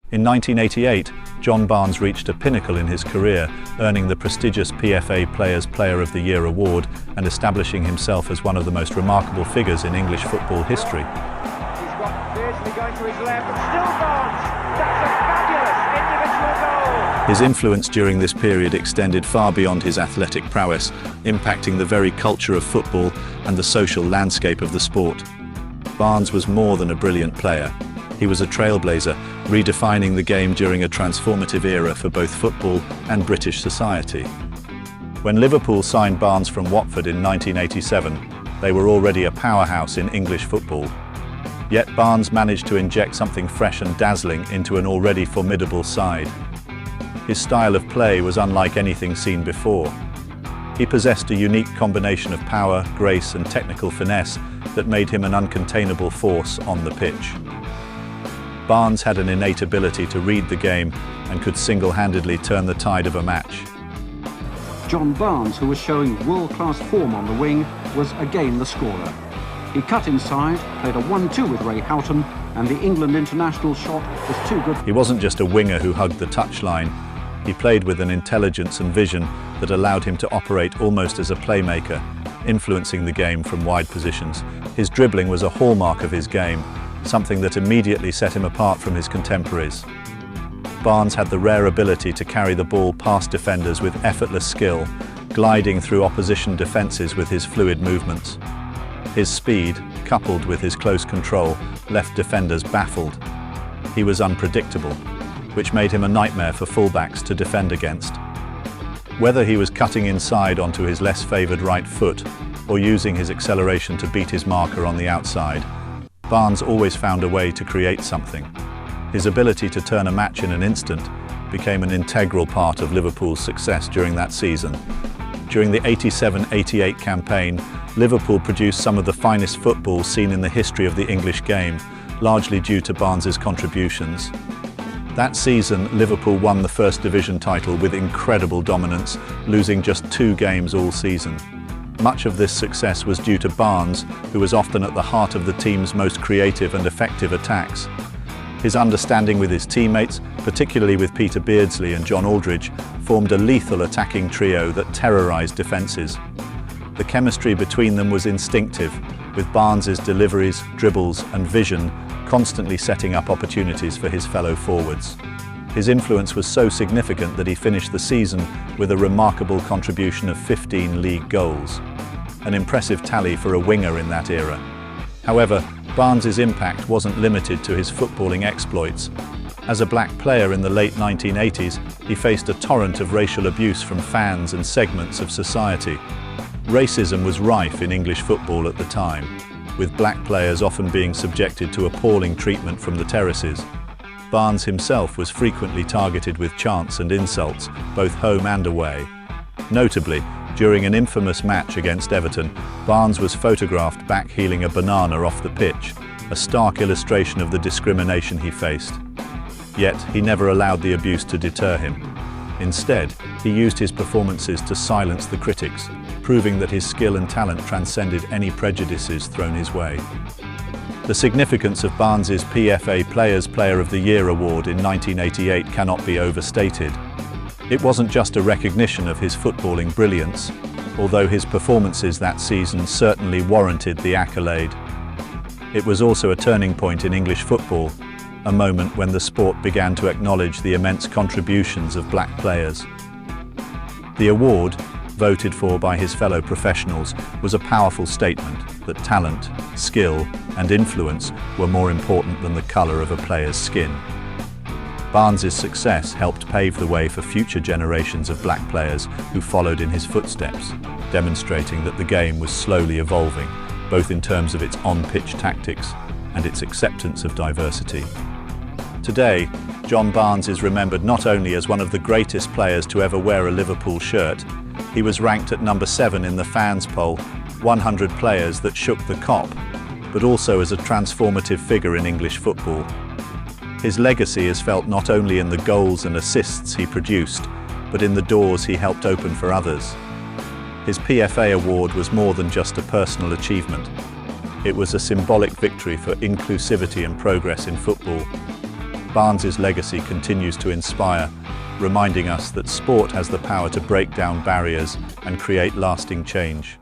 In 1988, John Barnes reached a pinnacle in his career, earning the prestigious PFA Players Player of the Year award and establishing himself as one of the most remarkable figures in English football history. He's got Beardsley going to his left, and still Barnes! That's a fabulous individual goal! His influence during this period extended far beyond his athletic prowess, impacting the very culture of football and the social landscape of the sport. Barnes was more than a brilliant player. He was a trailblazer, redefining the game during a transformative era for both football and British society. When Liverpool signed Barnes from Watford in 1987, they were already a powerhouse in English football. Yet Barnes managed to inject something fresh and dazzling into an already formidable side. His style of play was unlike anything seen before. He possessed a unique combination of power, grace, and technical finesse that made him an uncontainable force on the pitch. Barnes had an innate ability to read the game and could single-handedly turn the tide of a match. John Barnes, who was showing world-class form on the wing, was again the scorer. He cut inside, played a 1-2 with Ray Houghton, and the England international shot was too good. He wasn't just a winger who hugged the touchline. He played with an intelligence and vision that allowed him to operate almost as a playmaker, influencing the game from wide positions. His dribbling was a hallmark of his game, something that immediately set him apart from his contemporaries. Barnes had the rare ability to carry the ball past defenders with effortless skill, gliding through opposition defences with his fluid movements. His speed, coupled with his close control, left defenders baffled. He was unpredictable, which made him a nightmare for fullbacks to defend against. Whether he was cutting inside onto his less favoured right foot or using his acceleration to beat his marker on the outside, Barnes always found a way to create something. His ability to turn a match in an instant became an integral part of Liverpool's success during that season. During the 87-88 campaign, Liverpool produced some of the finest football seen in the history of the English game, largely due to Barnes's contributions. That season, Liverpool won the First Division title with incredible dominance, losing just 2 games all season. Much of this success was due to Barnes, who was often at the heart of the team's most creative and effective attacks. His understanding with his teammates, particularly with Peter Beardsley and John Aldridge, formed a lethal attacking trio that terrorised defences. The chemistry between them was instinctive, with Barnes's deliveries, dribbles and vision constantly setting up opportunities for his fellow forwards. His influence was so significant that he finished the season with a remarkable contribution of 15 league goals, an impressive tally for a winger in that era. However, Barnes's impact wasn't limited to his footballing exploits. As a black player in the late 1980s, he faced a torrent of racial abuse from fans and segments of society. Racism was rife in English football at the time, with black players often being subjected to appalling treatment from the terraces. Barnes himself was frequently targeted with chants and insults, both home and away. Notably, during an infamous match against Everton, Barnes was photographed backheeling a banana off the pitch, a stark illustration of the discrimination he faced. Yet, he never allowed the abuse to deter him. Instead, he used his performances to silence the critics, proving that his skill and talent transcended any prejudices thrown his way. The significance of Barnes's PFA Players Player of the Year award in 1988 cannot be overstated. It wasn't just a recognition of his footballing brilliance, although his performances that season certainly warranted the accolade. It was also a turning point in English football, a moment when the sport began to acknowledge the immense contributions of black players. The award, voted for by his fellow professionals, was a powerful statement that talent, skill, and influence were more important than the colour of a player's skin. Barnes's success helped pave the way for future generations of black players who followed in his footsteps, demonstrating that the game was slowly evolving, both in terms of its on-pitch tactics and its acceptance of diversity. Today, John Barnes is remembered not only as one of the greatest players to ever wear a Liverpool shirt. He was ranked at number 7 in the fans poll, 100 players that shook the cop, but also as a transformative figure in English football. His legacy is felt not only in the goals and assists he produced, but in the doors he helped open for others. His PFA award was more than just a personal achievement. It was a symbolic victory for inclusivity and progress in football. Barnes's legacy continues to inspire, reminding us that sport has the power to break down barriers and create lasting change.